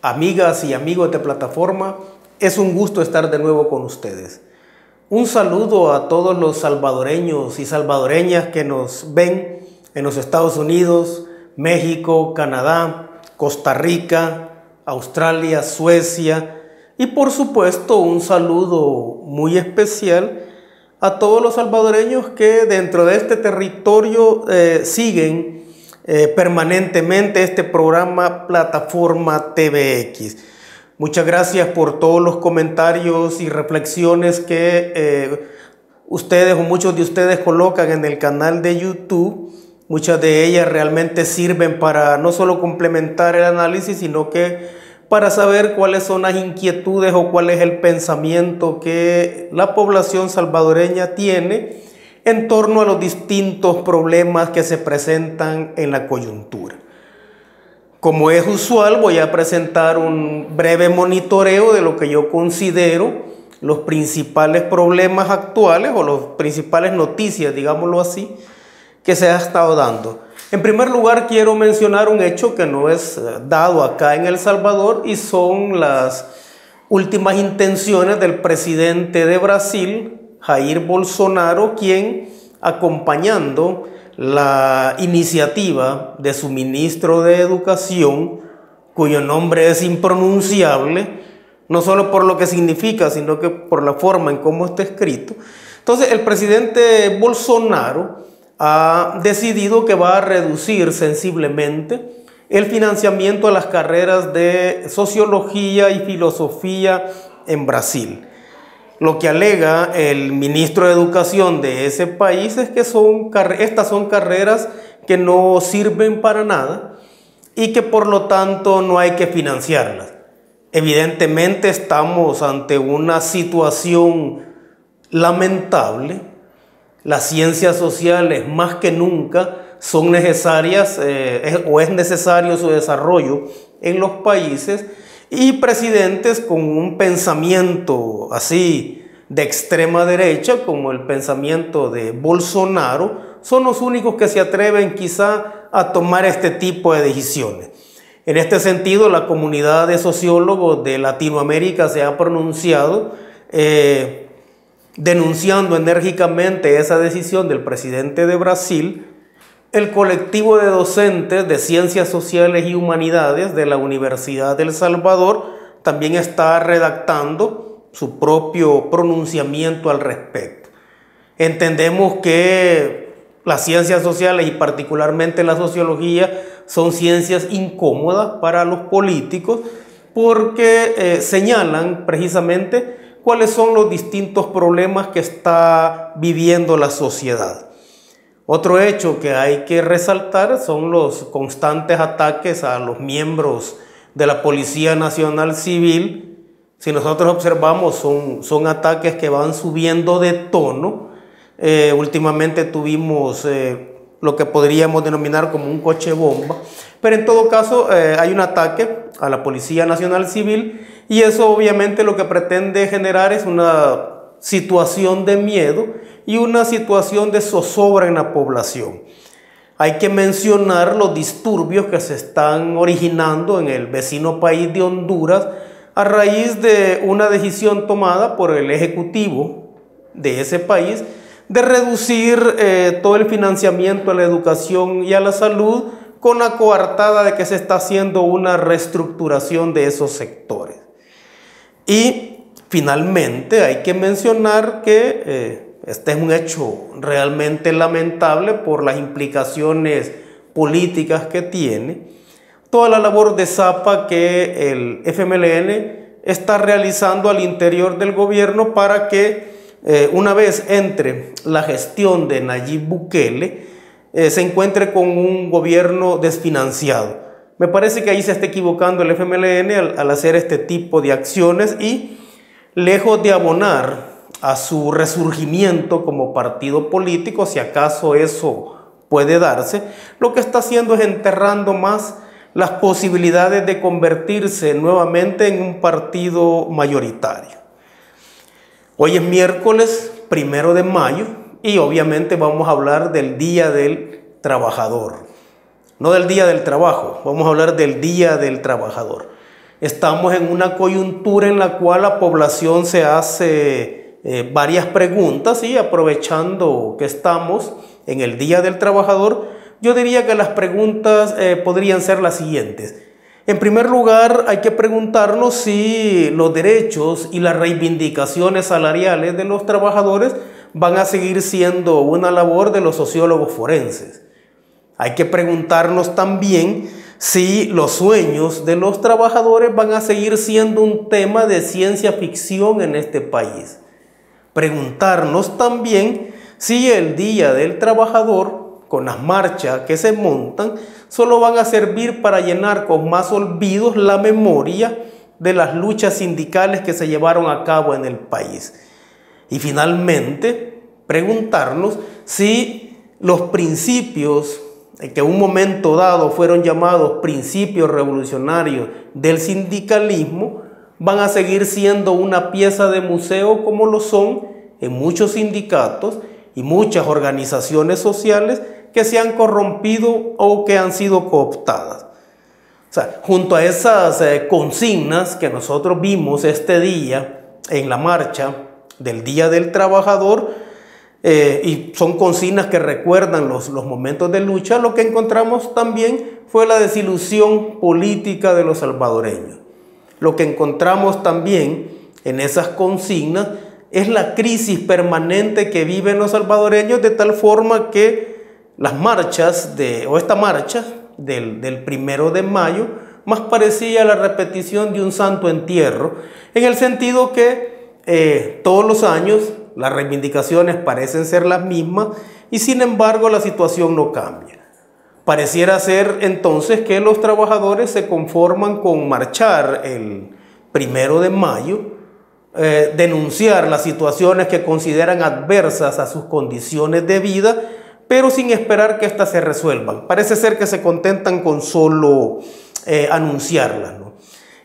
amigas y amigos de plataforma, es un gusto estar de nuevo con ustedes. Un saludo a todos los salvadoreños y salvadoreñas que nos ven en los Estados Unidos, México, Canadá, Costa Rica, Australia, Suecia y por supuesto un saludo muy especial a todos los salvadoreños que dentro de este territorio siguen permanentemente este programa Plataforma TVX. Muchas gracias por todos los comentarios y reflexiones que ustedes o muchos de ustedes colocan en el canal de YouTube. Muchas de ellas realmente sirven para no solo complementar el análisis, sino que para saber cuáles son las inquietudes o cuál es el pensamiento que la población salvadoreña tiene en torno a los distintos problemas que se presentan en la coyuntura. Como es usual, voy a presentar un breve monitoreo de lo que yo considero los principales problemas actuales o las principales noticias, digámoslo así, que se ha estado dando. En primer lugar, quiero mencionar un hecho que no es dado acá en El Salvador y son las últimas intenciones del presidente de Brasil, Jair Bolsonaro, quien, acompañando la iniciativa de su ministro de Educación, cuyo nombre es impronunciable, no solo por lo que significa, sino que por la forma en cómo está escrito. Entonces, el presidente Bolsonaro ha decidido que va a reducir sensiblemente el financiamiento a las carreras de sociología y filosofía en Brasil. Lo que alega el ministro de Educación de ese país es que estas son carreras que no sirven para nada y que por lo tanto no hay que financiarlas. Evidentemente estamos ante una situación lamentable. Las ciencias sociales más que nunca son necesarias o es necesario su desarrollo en los países, y presidentes con un pensamiento así de extrema derecha como el pensamiento de Bolsonaro son los únicos que se atreven quizá a tomar este tipo de decisiones. En este sentido, la comunidad de sociólogos de Latinoamérica se ha pronunciado denunciando enérgicamente esa decisión del presidente de Brasil. El colectivo de docentes de Ciencias Sociales y Humanidades de la Universidad de El Salvador también está redactando su propio pronunciamiento al respecto. Entendemos que las ciencias sociales y particularmente la sociología son ciencias incómodas para los políticos porque señalan precisamente cuáles son los distintos problemas que está viviendo la sociedad. Otro hecho que hay que resaltar son los constantes ataques a los miembros de la Policía Nacional Civil. Si nosotros observamos, son ataques que van subiendo de tono. Últimamente tuvimos lo que podríamos denominar como un coche bomba, pero en todo caso hay un ataque a la Policía Nacional Civil y eso obviamente lo que pretende generar es una situación de miedo y una situación de zozobra en la población. Hay que mencionar los disturbios que se están originando en el vecino país de Honduras a raíz de una decisión tomada por el ejecutivo de ese país de reducir todo el financiamiento a la educación y a la salud con la coartada de que se está haciendo una reestructuración de esos sectores. Y finalmente hay que mencionar que este es un hecho realmente lamentable por las implicaciones políticas que tiene. Toda la labor de zapa que el FMLN está realizando al interior del gobierno para que una vez entre la gestión de Nayib Bukele se encuentre con un gobierno desfinanciado. Me parece que ahí se está equivocando el FMLN al hacer este tipo de acciones y lejos de abonar a su resurgimiento como partido político, si acaso eso puede darse, lo que está haciendo es enterrando más las posibilidades de convertirse nuevamente en un partido mayoritario. Hoy es miércoles 1 de mayo y obviamente vamos a hablar del Día del Trabajador. No del Día del Trabajo, vamos a hablar del Día del Trabajador. Estamos en una coyuntura en la cual la población se hace varias preguntas, y aprovechando que estamos en el Día del Trabajador, yo diría que las preguntas podrían ser las siguientes. En primer lugar, hay que preguntarnos si los derechos y las reivindicaciones salariales de los trabajadores van a seguir siendo una labor de los sociólogos forenses. Hay que preguntarnos también si los sueños de los trabajadores van a seguir siendo un tema de ciencia ficción en este país. Preguntarnos también si el Día del Trabajador, con las marchas que se montan, solo van a servir para llenar con más olvidos la memoria de las luchas sindicales que se llevaron a cabo en el país. Y finalmente, preguntarnos si los principios que en un momento dado fueron llamados principios revolucionarios del sindicalismo van a seguir siendo una pieza de museo, como lo son en muchos sindicatos y muchas organizaciones sociales que se han corrompido o que han sido cooptadas. O sea, junto a esas consignas que nosotros vimos este día en la marcha del Día del Trabajador, y son consignas que recuerdan los momentos de lucha, lo que encontramos también fue la desilusión política de los salvadoreños. Lo que encontramos también en esas consignas es la crisis permanente que viven los salvadoreños, de tal forma que las marchas esta marcha del 1 de mayo más parecía la repetición de un santo entierro, en el sentido que todos los años las reivindicaciones parecen ser las mismas y sin embargo la situación no cambia. Pareciera ser entonces que los trabajadores se conforman con marchar el 1 de mayo, denunciar las situaciones que consideran adversas a sus condiciones de vida, pero sin esperar que éstas se resuelvan. Parece ser que se contentan con solo anunciarlas, ¿no?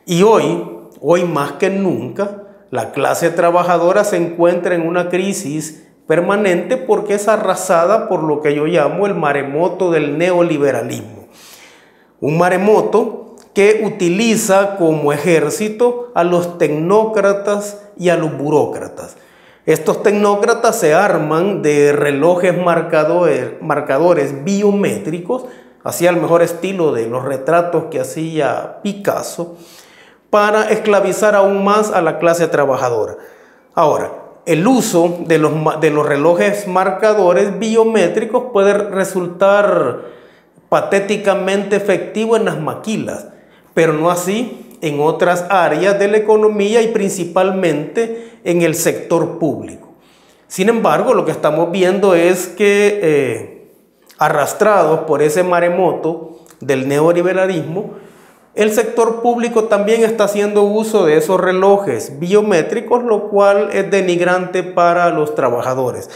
Y hoy más que nunca, la clase trabajadora se encuentra en una crisis permanente porque es arrasada por lo que yo llamo el maremoto del neoliberalismo. Un maremoto que utiliza como ejército a los tecnócratas y a los burócratas. Estos tecnócratas se arman de relojes marcadores biométricos, hacia el mejor estilo de los retratos que hacía Picasso, para esclavizar aún más a la clase trabajadora. Ahora, el uso de los relojes marcadores biométricos puede resultar patéticamente efectivo en las maquilas, pero no así en otras áreas de la economía y principalmente en el sector público. Sin embargo, lo que estamos viendo es que arrastrados por ese maremoto del neoliberalismo, el sector público también está haciendo uso de esos relojes biométricos, lo cual es denigrante para los trabajadores,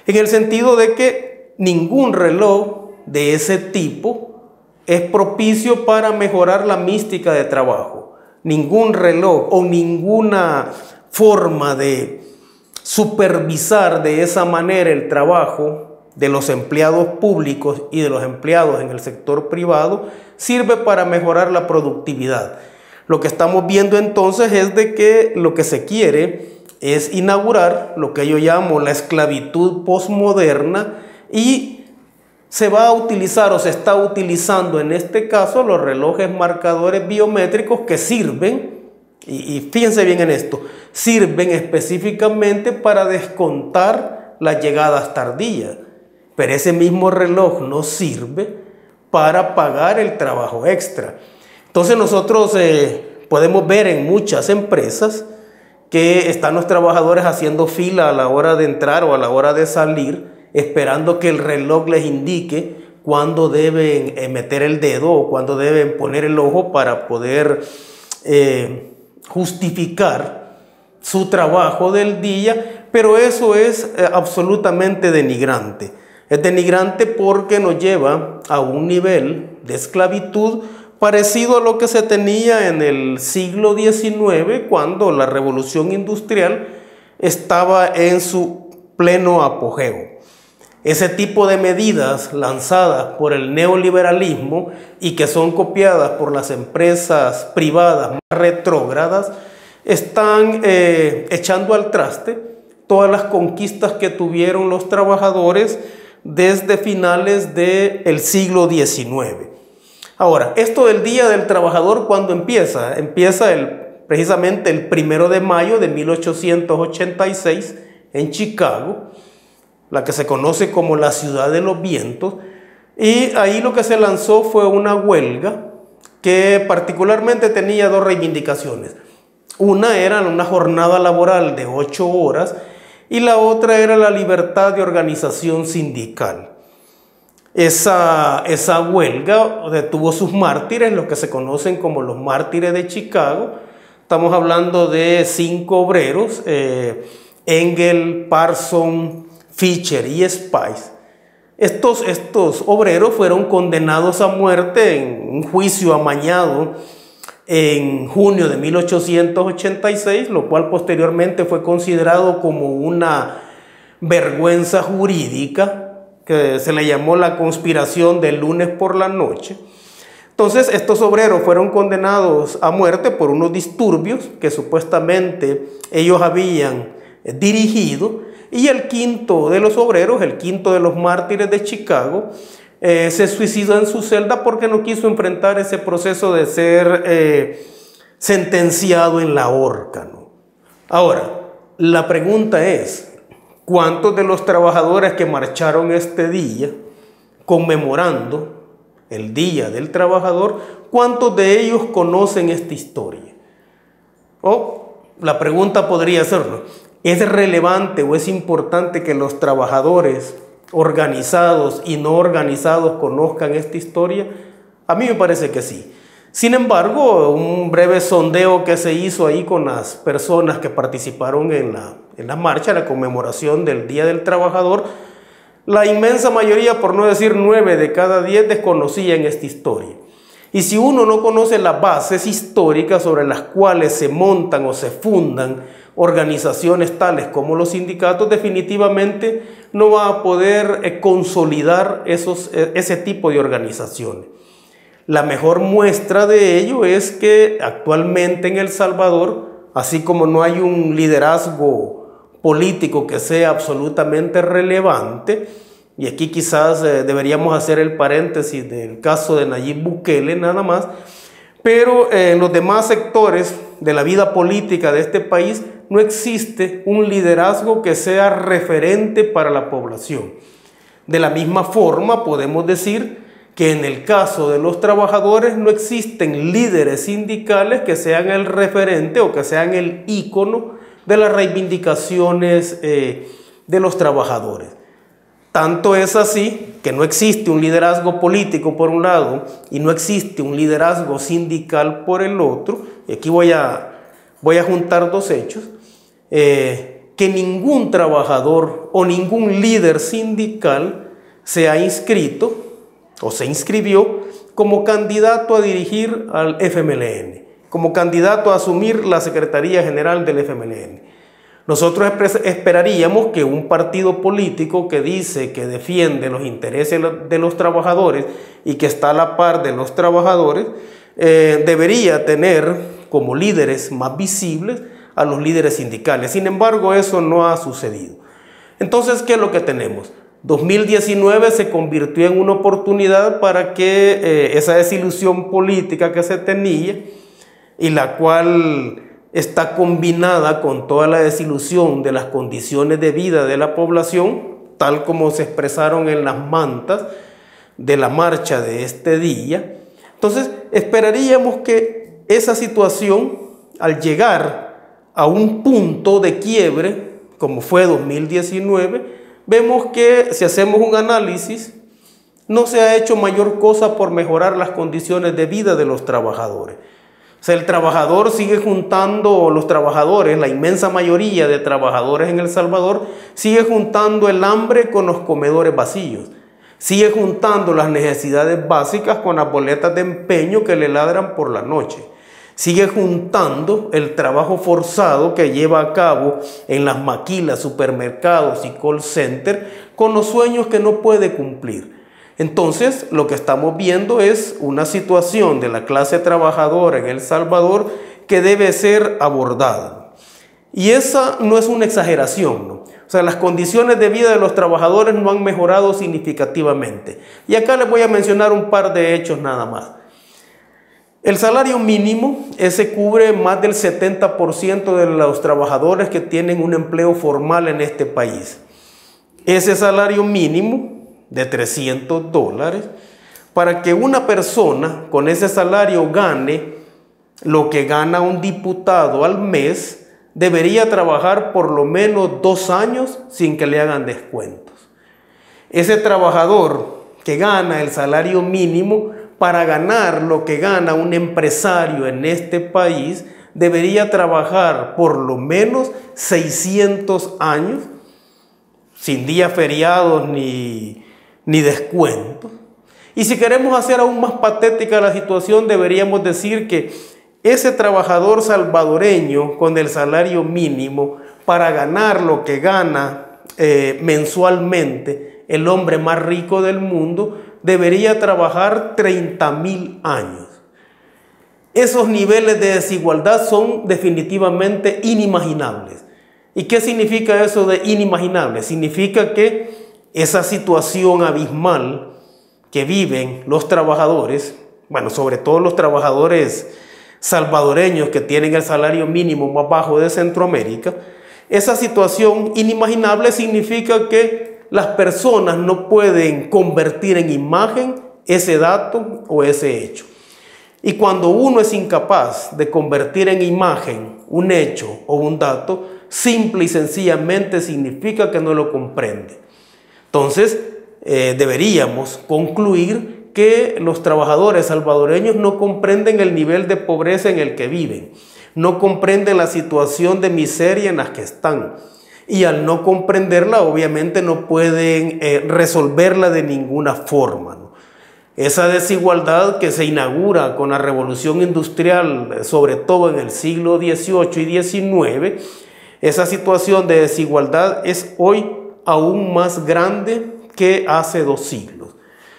en el sentido de que ningún reloj de ese tipo es propicio para mejorar la mística de trabajo. Ningún reloj o ninguna forma de supervisar de esa manera el trabajo de los empleados públicos y de los empleados en el sector privado sirve para mejorar la productividad. Lo que estamos viendo entonces es de que lo que se quiere es inaugurar lo que yo llamo la esclavitud postmoderna, y se va a utilizar o se está utilizando en este caso los relojes marcadores biométricos que sirven, y fíjense bien en esto, sirven específicamente para descontar las llegadas tardías. Pero ese mismo reloj no sirve para pagar el trabajo extra. Entonces nosotros podemos ver en muchas empresas que están los trabajadores haciendo fila a la hora de entrar o a la hora de salir, esperando que el reloj les indique cuándo deben meter el dedo o cuándo deben poner el ojo para poder justificar su trabajo del día, pero eso es absolutamente denigrante. Es denigrante porque nos lleva a un nivel de esclavitud parecido a lo que se tenía en el siglo XIX, cuando la revolución industrial estaba en su pleno apogeo. Ese tipo de medidas lanzadas por el neoliberalismo y que son copiadas por las empresas privadas más retrógradas están echando al traste todas las conquistas que tuvieron los trabajadores desde finales del siglo XIX. Ahora, esto del Día del Trabajador, ¿cuándo empieza? Empieza precisamente el 1 de mayo de 1886 en Chicago, la que se conoce como la Ciudad de los Vientos, y ahí lo que se lanzó fue una huelga que particularmente tenía dos reivindicaciones. Una era una jornada laboral de 8 horas y la otra era la libertad de organización sindical. Esa huelga tuvo sus mártires, los que se conocen como los mártires de Chicago. Estamos hablando de 5 obreros, Engel, Parson, Fisher y Spice. Estos obreros fueron condenados a muerte en un juicio amañado en junio de 1886, lo cual posteriormente fue considerado como una vergüenza jurídica, que se le llamó la conspiración del lunes por la noche. Entonces, estos obreros fueron condenados a muerte por unos disturbios que supuestamente ellos habían dirigido, y el quinto de los obreros, el quinto de los mártires de Chicago, se suicidó en su celda porque no quiso enfrentar ese proceso de ser sentenciado en la horca, ¿no? Ahora, la pregunta es, ¿cuántos de los trabajadores que marcharon este día conmemorando el Día del Trabajador, cuántos de ellos conocen esta historia? O la pregunta podría ser, ¿no? ¿Es relevante o es importante que los trabajadores organizados y no organizados conozcan esta historia? A mí me parece que sí. Sin embargo, un breve sondeo que se hizo ahí con las personas que participaron en la marcha, la conmemoración del Día del Trabajador, la inmensa mayoría, por no decir 9 de cada 10, desconocían esta historia. Y si uno no conoce las bases históricas sobre las cuales se montan o se fundan organizaciones tales como los sindicatos, definitivamente no va a poder consolidar ese tipo de organizaciones. La mejor muestra de ello es que actualmente en El Salvador, así como no hay un liderazgo político que sea absolutamente relevante, y aquí quizás deberíamos hacer el paréntesis del caso de Nayib Bukele nada más, pero en los demás sectores de la vida política de este país no existe un liderazgo que sea referente para la población. De la misma forma podemos decir que en el caso de los trabajadores no existen líderes sindicales que sean el referente o que sean el ícono de las reivindicaciones de los trabajadores. Tanto es así que no existe un liderazgo político por un lado y no existe un liderazgo sindical por el otro. Y aquí voy a juntar dos hechos. Que ningún trabajador o ningún líder sindical se ha inscrito o se inscribió como candidato a dirigir al FMLN, como candidato a asumir la Secretaría General del FMLN. Nosotros esperaríamos que un partido político que dice que defiende los intereses de los trabajadores y que está a la par de los trabajadores, debería tener como líderes más visibles a los líderes sindicales. Sin embargo, eso no ha sucedido. Entonces, ¿qué es lo que tenemos? 2019 se convirtió en una oportunidad para que esa desilusión política que se tenía y la cual está combinada con toda la desilusión de las condiciones de vida de la población, tal como se expresaron en las mantas de la marcha de este día. Entonces, esperaríamos que esa situación, al llegar a un punto de quiebre, como fue 2019, vemos que si hacemos un análisis, no se ha hecho mayor cosa por mejorar las condiciones de vida de los trabajadores. O sea, el trabajador sigue juntando, los trabajadores, la inmensa mayoría de trabajadores en El Salvador, sigue juntando el hambre con los comedores vacíos. Sigue juntando las necesidades básicas con las boletas de empeño que le ladran por la noche. Sigue juntando el trabajo forzado que lleva a cabo en las maquilas, supermercados y call center con los sueños que no puede cumplir. Entonces, lo que estamos viendo es una situación de la clase trabajadora en El Salvador que debe ser abordada. Y esa no es una exageración, ¿no? O sea, las condiciones de vida de los trabajadores no han mejorado significativamente. Y acá les voy a mencionar un par de hechos nada más. El salario mínimo, ese cubre más del 70% de los trabajadores que tienen un empleo formal en este país. Ese salario mínimo de $300, para que una persona con ese salario gane lo que gana un diputado al mes, debería trabajar por lo menos 2 años sin que le hagan descuentos. Ese trabajador que gana el salario mínimo, para ganar lo que gana un empresario en este país, debería trabajar por lo menos 600 años, sin días feriados ni descuentos. Y si queremos hacer aún más patética la situación, deberíamos decir que ese trabajador salvadoreño con el salario mínimo, para ganar lo que gana mensualmente el hombre más rico del mundo, debería trabajar 30.000 años. Esos niveles de desigualdad son definitivamente inimaginables. ¿Y qué significa eso de inimaginable? Significa que esa situación abismal que viven los trabajadores, bueno, sobre todo los trabajadores salvadoreños que tienen el salario mínimo más bajo de Centroamérica, esa situación inimaginable significa que las personas no pueden convertir en imagen ese dato o ese hecho. Y cuando uno es incapaz de convertir en imagen un hecho o un dato, simple y sencillamente significa que no lo comprende. Entonces, deberíamos concluir que los trabajadores salvadoreños no comprenden el nivel de pobreza en el que viven, no comprenden la situación de miseria en la que están, y al no comprenderla obviamente no pueden resolverla de ninguna forma, ¿no? Esa desigualdad que se inaugura con la revolución industrial, sobre todo en el siglo XVIII y XIX, esa situación de desigualdad es hoy aún más grande que hace 2 siglos.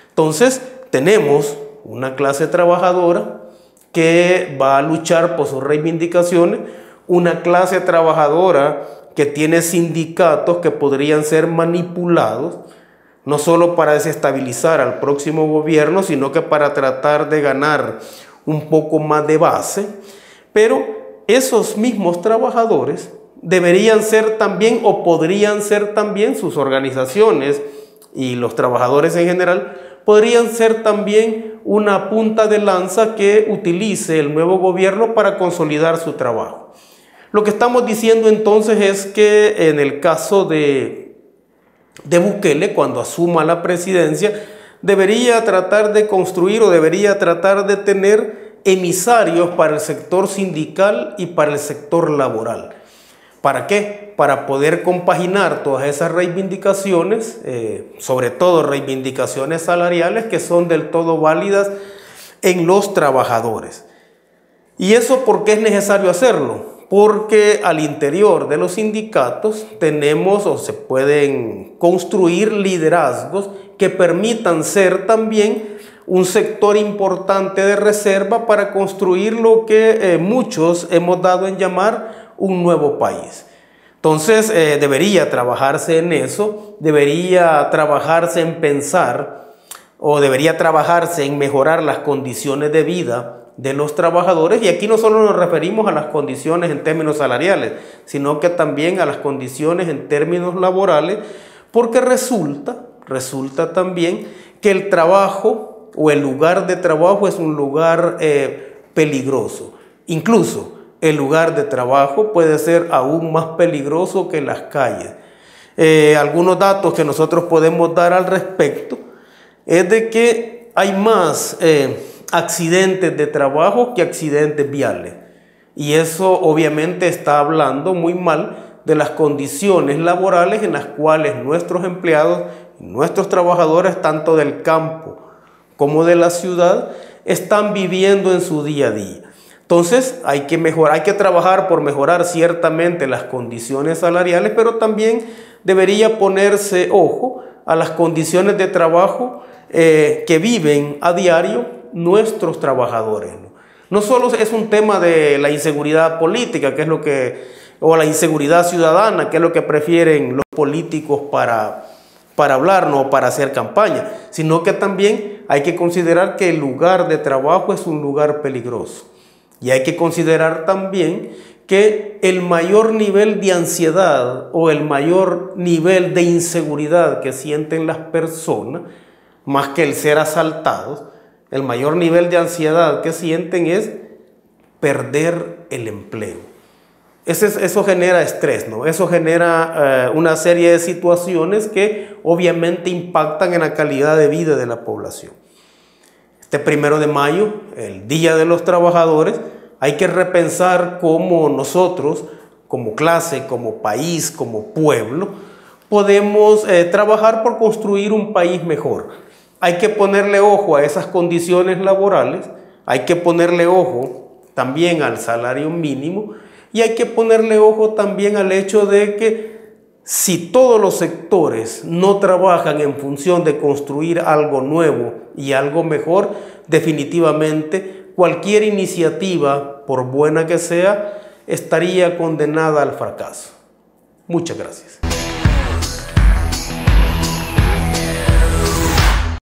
Entonces, tenemos una clase trabajadora que va a luchar por sus reivindicaciones, una clase trabajadora que tiene sindicatos que podrían ser manipulados, no solo para desestabilizar al próximo gobierno, sino que para tratar de ganar un poco más de base. Pero esos mismos trabajadores deberían ser también, o podrían ser también, sus organizaciones y los trabajadores en general, podrían ser también una punta de lanza que utilice el nuevo gobierno para consolidar su trabajo. Lo que estamos diciendo entonces es que en el caso de Bukele, cuando asuma la presidencia, debería tratar de construir o debería tratar de tener emisarios para el sector sindical y para el sector laboral. ¿Para qué? Para poder compaginar todas esas reivindicaciones, sobre todo reivindicaciones salariales que son del todo válidas en los trabajadores. ¿Y eso por qué es necesario hacerlo? Porque al interior de los sindicatos tenemos o se pueden construir liderazgos que permitan ser también un sector importante de reserva para construir lo que muchos hemos dado en llamar un nuevo país. Entonces debería trabajarse en eso, debería trabajarse en pensar o debería trabajarse en mejorar las condiciones de vida de los trabajadores, y aquí no solo nos referimos a las condiciones en términos salariales, sino que también a las condiciones en términos laborales, porque resulta también que el trabajo o el lugar de trabajo es un lugar peligroso. Incluso el lugar de trabajo puede ser aún más peligroso que las calles. Algunos datos que nosotros podemos dar al respecto es de que hay más accidentes de trabajo que accidentes viales. Y eso obviamente está hablando muy mal de las condiciones laborales en las cuales nuestros empleados, nuestros trabajadores, tanto del campo como de la ciudad, están viviendo en su día a día. Entonces hay que mejorar, hay que trabajar por mejorar ciertamente las condiciones salariales, pero también debería ponerse ojo a las condiciones de trabajo que viven a diario nuestros trabajadores. No solo es un tema de la inseguridad política, que es lo que, o la inseguridad ciudadana, que es lo que prefieren los políticos para hablarnos o para hacer campaña, sino que también hay que considerar que el lugar de trabajo es un lugar peligroso. Y hay que considerar también que el mayor nivel de ansiedad o el mayor nivel de inseguridad que sienten las personas, más que el ser asaltados, el mayor nivel de ansiedad que sienten es perder el empleo. Eso genera estrés, ¿no? Eso genera una serie de situaciones que obviamente impactan en la calidad de vida de la población. Este 1 de mayo, el Día de los Trabajadores, hay que repensar cómo nosotros, como clase, como país, como pueblo, podemos trabajar por construir un país mejor. Hay que ponerle ojo a esas condiciones laborales, hay que ponerle ojo también al salario mínimo y hay que ponerle ojo también al hecho de que si todos los sectores no trabajan en función de construir algo nuevo y algo mejor, definitivamente cualquier iniciativa, por buena que sea, estaría condenada al fracaso. Muchas gracias.